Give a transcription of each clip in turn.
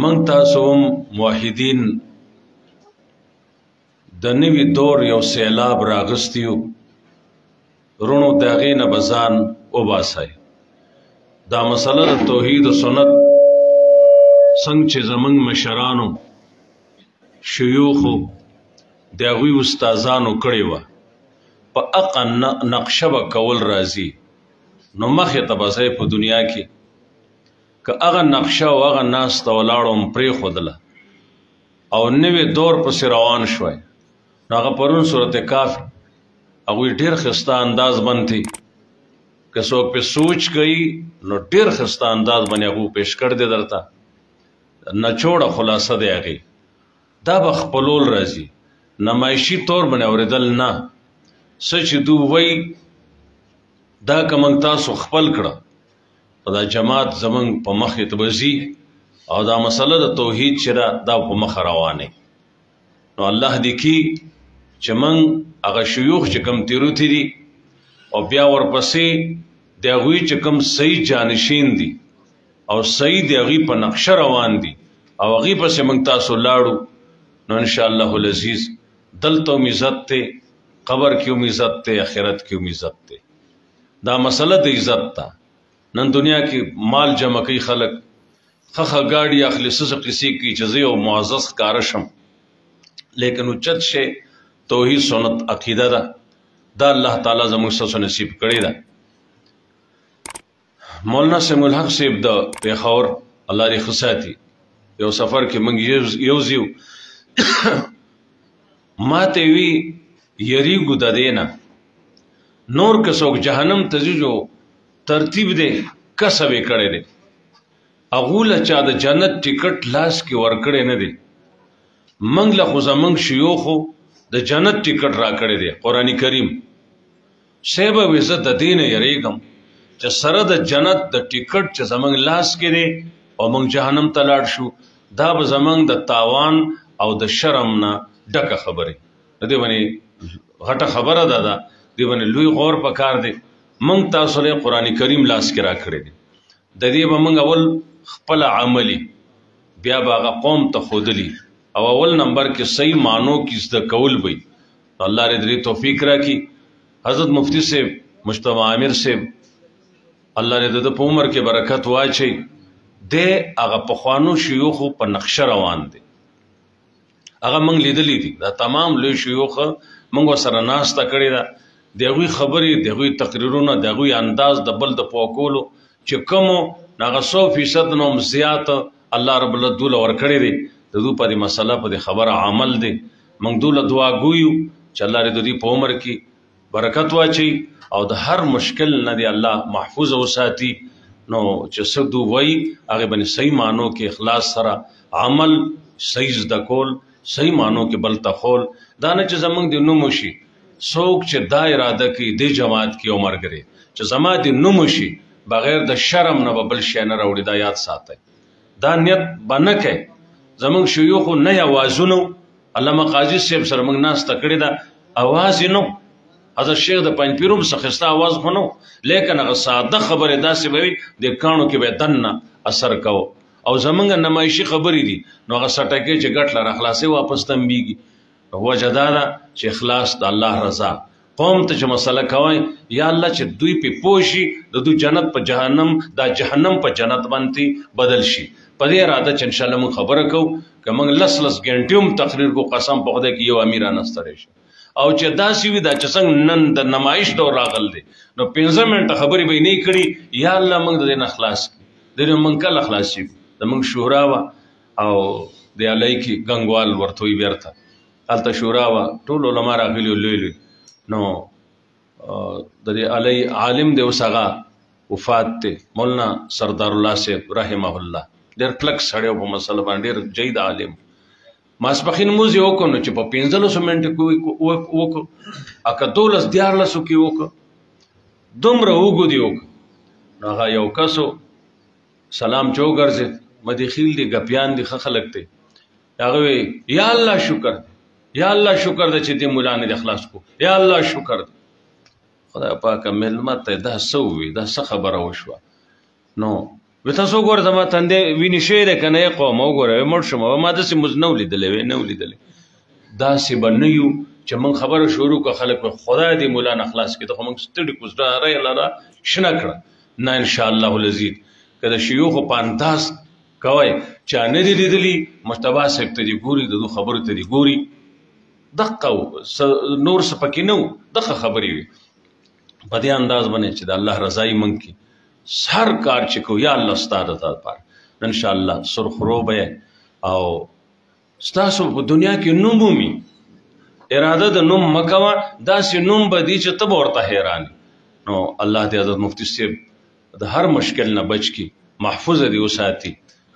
من تاسو موحدین د نوی دور یو سیلاب راغستیو رونو داغې نه بزان وباسئ. دا مسله د توحید و سنت څنګه چې زمونږ مشرانو شیوخو د هغوی استادانو کړې وه په حقه نقشه به کول راځي نو مخې ته به ځئ په دنیا کې که هغه نقشه او هغه ناسته ولاړو هم پرېښودله او نوی دور پسې روان شوی نو هغه پرون صورت کاف هغوی ډېر ښایسته انداز باندې که څوک پې سوچ کوي نو ډېر ښایسته انداز باندې هغو پیش کړ دی درته نچوړه خلاصه دی هغې دا به خپلول راځي نمایشي طور باندې اورېدل نه څه چې دو وایي دا که موږ تاسو خپل کړه په دا جماعت زمونږ په مخې ته به ځي او دا مسله د توحید چې ده دا په مخه روانې نو الله دې کي چې موږ هغه شیوخ چې کوم تیروتي دي او بیا ورپسې د هغوی چې کوم صحیح جانشین دي او صحیح د هغوی په نقشه روان دي او هغوی پسې موږ تاسو لاړو نو انشاءالله العزیز دلته هم عزت دی قبر کې هم عزت دی آخرت کې هم عزت دی دا مسله د عزت ده نن دنیا کې مال جمع کوي خلک خخه ګاډي اخلي څه قصې کوي چې زه یو معزز ښکاره شم لیکن اوچت شی توحید سنت عقیده ده دا الله تعالی زموږ ستاسو نصیب کړې ده. مولانا سمیع الحق صاحب د پیښور الله دې ښه ساتي یو سفر کې موږ یوځیو ما ته وی یریږو د دې نه نور که څوک جهنم ته ځي جو ترتیب دی کسب یې کړی دی هغو له چا د جنت ټکټ لاس کې ورکړی نه دی موږ له خو زموږ شیوخو د جنت ټکټ راکړی دی قرآن کریم صاحب وی زه د دې نه یریږم چې سره د جنت د ټکټ چې زموږ لاس کې دی او موږ جهنم ته لاړ شو دا به زموږ د تاوان او د شرم نه ډکه خبرې د دې باندې غټه خبره ده دا دې باندې لوی غور پکار دی موږ تاسو له قرآن کریم لاس کې راکړی دی د دې به موږ اول خپل عملی بیا به هغه قوم ته ښودلي او اول نمبر کې صحیح معنو کې زده کول وي الله دې توفیق راکړي. حضرت مفتی صاحب مجتبی عامر صاحب الله دې د په عمر کې برکت واچي د هغه پخوانو شیوخو په نقشه روان دي هغه موږ لیدلی دي دا تمام لوی شیوخ موږ سره ناسته کړې ده د هغوی خبرې د هغوی تقریرونه د هغوی انداز د بل د پوکولو چې کومو هغه 100% نه هم زیات الله رب العزت دوله ورکړی دی د دوی په دې مسله په دې خبره عمل دی موږ دوله دعا ګویو چې الله دې د دوی په عمر کې برکت واچي او د هر مشکل نه دی الله محفوظ وساتي نو چې څه دوی وایي هغې باندې صحیح معنو کې اخلاص سره عمل صحیح زده کول صحیح معنو کې بل ته خول دا نه چې زموږ د نوم وشي څوک چې دا اراده کوي دې جماعت کې یو ملګری چې زما د نوم وشي بغیر د شرم نه به بل شی نه راوړي دا یاد ساتئ دا نیت به نه کوئ زموږ شیوخو نه اوازونه علامه قاضي صاحب سره موږ ناسته کړې ده اواز یې نه حضرت شیخ د پنجپیر هم څه ښایسته اواز خو نه لیکن هغه ساده خبرې داسې به وي د کاڼو کې به یې دننه اثر کوو او زمونږ نمایشي خبرې دي نو هغه سټکې چې ګټ لره خلاصې واپس تنبیږي وجه دا ده چې اخلاص د الله رضا قوم ته چې مسله کوئ یا الله چې دوی پې پوه شي د دوی جنت په جهنم دا جهنم په جنت باندې بدل شي په دې اراده چې انشاءالله موږ خبره کوو که موږ لس ګنټې هم تقریر کو قسم په خدای کې یو امیر رانستری شي او چې داسې وي دا چې څنګه نن د نمایش دور راغل دی نو 15 منټه خبرې به یې نه کړي یا الله موږ د دې نه خلاص کړي د دې موږ کله خلاص شي زموږ شورا وه او د الی کې ګنګوال ورته وي بیرته هلته شورا وه ټول علما راغلي لوی لوی نو د دې الی عالم دی اوس هغه وفات دی مولانا سردار الله صاحب رحمه الله ډېر کلک سړی په مسله باندې ډېر جید عالم ماسپخین موز یې وکړو نو چې په 15 منټو کې وکړو اکه 12 14 کې وکړو دومره اوږد یې وکړو نو هغه یو کسو سلام چې وګرځېد مدخیل دي ګپیان دي ښه خلک دی هغه وی یا الله شکر یا الله شکر ده چې دې مولا نه د اخلاص کو یا الله شکر ده خدای پاکه ملمت ته دا څه ووي دا څه خبره وشوه نو تاسو ګوره زما تندې وینې شوی دی که نه یې قوم وګوره مړ شم ما داسې مز نه ولیدلی نه ولیدلی داسې به نه یو چې موږ خبره شروع کړه خلک به خدای دې مولا نه خلاص کړي ته خو موږ ستړي کړو زړه یې لاره شنه کړه نه انشاءالله العزیز که د شیوخو په انداز کوئ چا نه دي لیدلي مجتبی صاحب ته دې ګوري د دو خبرو ته دې ګوري دقه نور څه پکې نه و دقه خبرې وي په دې انداز باندې چې د الله رضایي موږ کې هر کار چې کو یا الله ستا د لپاره انشاءالله سرخرو به او ستاسو په دنیا کې نوم مومي اراده د نوم مه کوه داسې نوم به دي چې ته به ورته حیران نو الله دې حضرت مفتي صاحب د هر مشکل نه بچ کړي محفوظ دې وساتي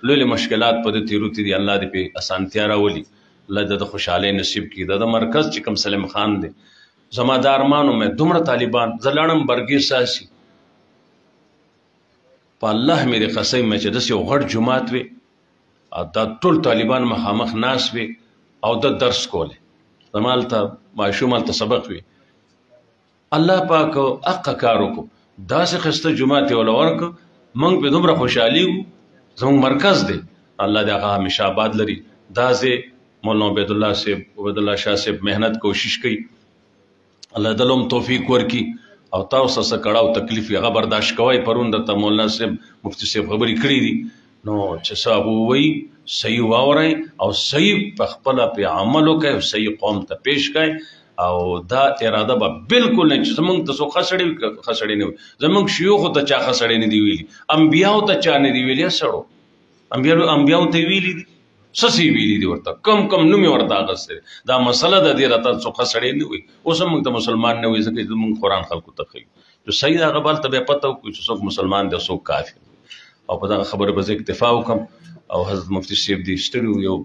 لوی مشکلات په دې تیروتي دي الله دې په اسانتیا راولي الله دې د خوشحالۍ نصیب کړي د مرکز چې کوم سلیم خان دی زما د ارمانو مې دومره طالبان زه لاړم برګې ساسي په الله مې دې قسم مې چې داسې یو غټ جومات وي او دا ټول طالبان مخامخ ناست وي او د درس کولی زما هلته ماشوم هلته سبق وي الله پاک حقه کار وکړو داسې ښایسته جومات یې وله ورکړو موږ پرې دومره خوشحالي وو زموږ مرکز دی الله دې هغه همیشه آباد لري دا ځای مولانا عبیدالله صاحب عبیدالله شاه صاحب محنت کوشش کوي الله دې لهم توفیق ورکړي او تاسو څه کړه او تکلیف یې هغه برداشت کوئ پرون درته مولانا صاحب مفتي صاحب خبرې کړي دي نو چې څه هغه ووایي صحیح واورئ او صحیح په خپله پې عمل وکړئ او صحیح قوم ته پیش کړئ او دا اراده به بالکل نه چې زمونږ ته څوک ښه سړی نه وي زمونږ شیوخو ته چا ښه سړی نه دی ویلي انبیاو ته چا نه دی ویلي سړو انبیاو ته ویلي دي څه څه ویلي دي ورته کم نوم یې ورته اخیستی دا مسله د دې راته څوک ښه سړی نه وي اوس هم موږ ته مسلمان نه وي ځکه چې زمونږ قرآن خلکو ته ښیي چې صحیح د هغه به هلته بیا پته وکړو چې څوک مسلمان دی او څوک کافر او په دغه خبره به زه اکتفا وکړم او حضرت مفتي صاحب دې ستړي یو